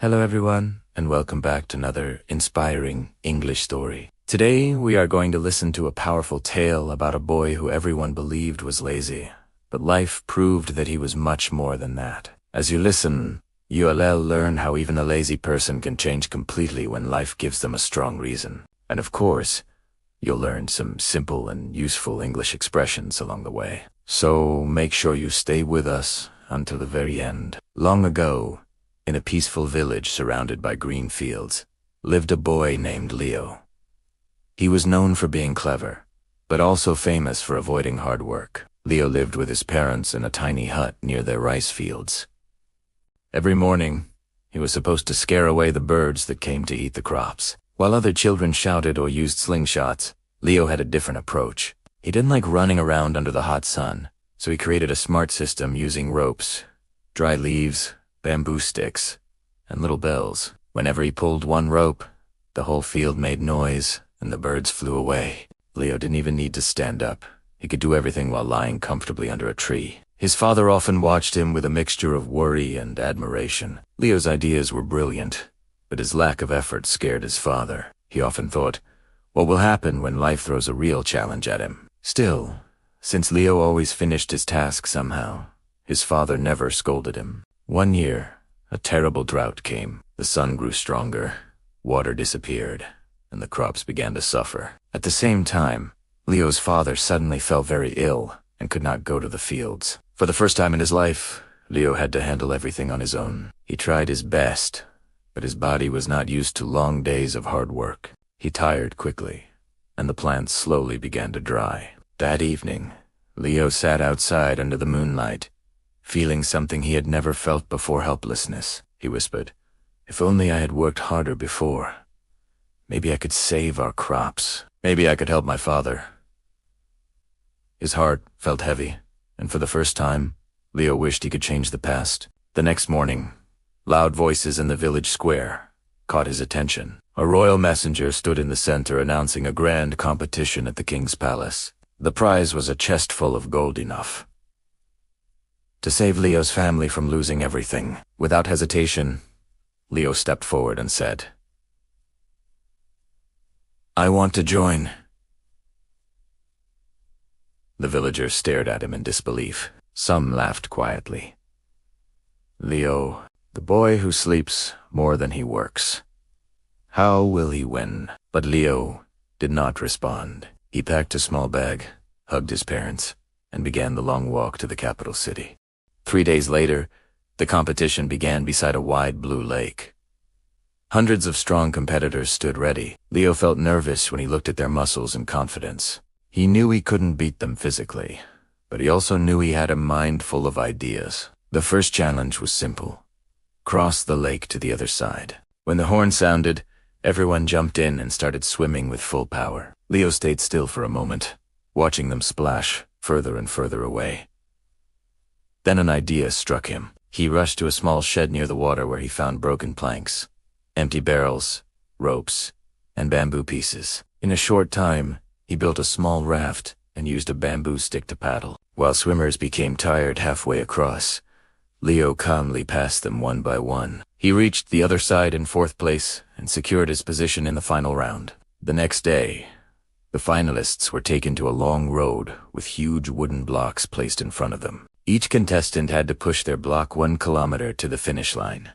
Hello everyone, and welcome back to another inspiring English story. Today we are going to listen to a powerful tale about a boy who everyone believed was lazy, but life proved that he was much more than that. As you listen, you'll learn how even a lazy person can change completely when life gives them a strong reason. And of course, you'll learn some simple and useful English expressions along the way. So make sure you stay with us until the very end. Long ago, in a peaceful village surrounded by green fields, lived a boy named Leo. He was known for being clever, but also famous for avoiding hard work. Leo lived with his parents in a tiny hut near their rice fields. Every morning, he was supposed to scare away the birds that came to eat the crops. While other children shouted or used slingshots, Leo had a different approach. He didn't like running around under the hot sun, so he created a smart system using ropes, dry leaves, bamboo sticks, and little bells. Whenever he pulled one rope, the whole field made noise and the birds flew away. Leo didn't even need to stand up. He could do everything while lying comfortably under a tree. His father often watched him with a mixture of worry and admiration. Leo's ideas were brilliant, but his lack of effort scared his father. He often thought, what will happen when life throws a real challenge at him? Still, since Leo always finished his task somehow, his father never scolded him. One year, a terrible drought came. The sun grew stronger, water disappeared, and the crops began to suffer. At the same time, Leo's father suddenly fell very ill and could not go to the fields. For the first time in his life, Leo had to handle everything on his own. He tried his best, but his body was not used to long days of hard work. He tired quickly, and the plants slowly began to dry. That evening, Leo sat outside under the moonlight, feeling something he had never felt before: helplessness. He whispered, "If only I had worked harder before. Maybe I could save our crops. Maybe I could help my father." His heart felt heavy, and for the first time, Leo wished he could change the past. The next morning, loud voices in the village square caught his attention. A royal messenger stood in the center announcing a grand competition at the king's palace. The prize was a chest full of gold enough to save Leo's family from losing everything. Without hesitation, Leo stepped forward and said, "I want to join." The villagers stared at him in disbelief. Some laughed quietly. "Leo, the boy who sleeps more than he works. How will he win?" But Leo did not respond. He packed a small bag, hugged his parents, and began the long walk to the capital city. 3 days later, the competition began beside a wide blue lake. Hundreds of strong competitors stood ready. Leo felt nervous when he looked at their muscles and confidence. He knew he couldn't beat them physically, but he also knew he had a mind full of ideas. The first challenge was simple: cross the lake to the other side. When the horn sounded, everyone jumped in and started swimming with full power. Leo stayed still for a moment, watching them splash further and further away. Then an idea struck him. He rushed to a small shed near the water where he found broken planks, empty barrels, ropes, and bamboo pieces. In a short time, he built a small raft and used a bamboo stick to paddle. While swimmers became tired halfway across, Leo calmly passed them one by one. He reached the other side in fourth place and secured his position in the final round. The next day, the finalists were taken to a long road with huge wooden blocks placed in front of them. Each contestant had to push their block 1 kilometer to the finish line,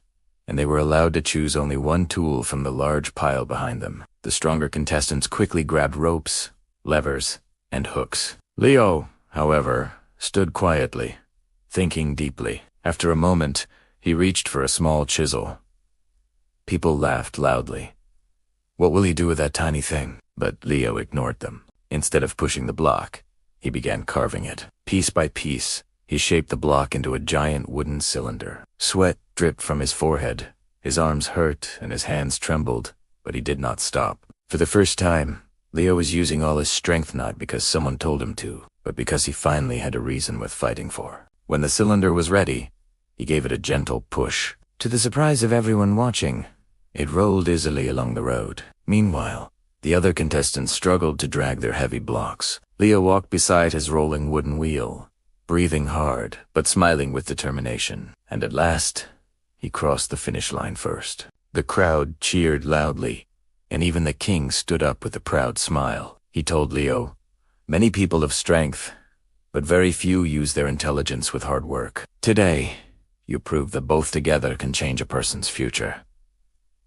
and they were allowed to choose only one tool from the large pile behind them. The stronger contestants quickly grabbed ropes, levers, and hooks. Leo, however, stood quietly, thinking deeply. After a moment, he reached for a small chisel. People laughed loudly. What will he do with that tiny thing? But Leo ignored them. Instead of pushing the block, he began carving it. Piece by piece, he shaped the block into a giant wooden cylinder. Sweat dripped from his forehead. His arms hurt and his hands trembled, but he did not stop. For the first time, Leo was using all his strength not because someone told him to, but because he finally had a reason worth fighting for. When the cylinder was ready, he gave it a gentle push. To the surprise of everyone watching, it rolled easily along the road. Meanwhile, the other contestants struggled to drag their heavy blocks. Leo walked beside his rolling wooden wheel, breathing hard but smiling with determination. And at last, he crossed the finish line first. The crowd cheered loudly, and even the king stood up with a proud smile. He told Leo, "Many people have strength, but very few use their intelligence with hard work. Today, you proved that both together can change a person's future."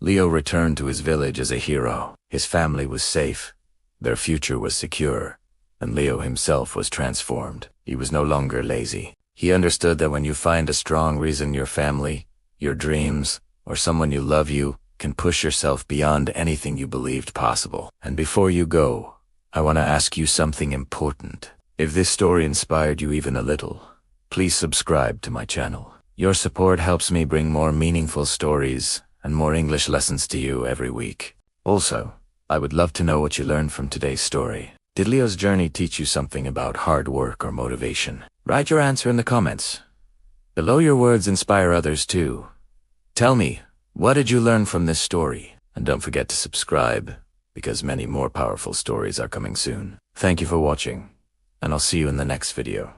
Leo returned to his village as a hero. His family was safe, their future was secure, and Leo himself was transformed. He was no longer lazy. He understood that when you find a strong reason, your family, your dreams, or someone you love, you can push yourself beyond anything you believed possible. And before you go, I want to ask you something important. If this story inspired you even a little, please subscribe to my channel. Your support helps me bring more meaningful stories and more English lessons to you every week. Also, I would love to know what you learned from today's story. Did Leo's journey teach you something about hard work or motivation? Write your answer in the comments. Below, your words inspire others too. Tell me, what did you learn from this story? And don't forget to subscribe, because many more powerful stories are coming soon. Thank you for watching, and I'll see you in the next video.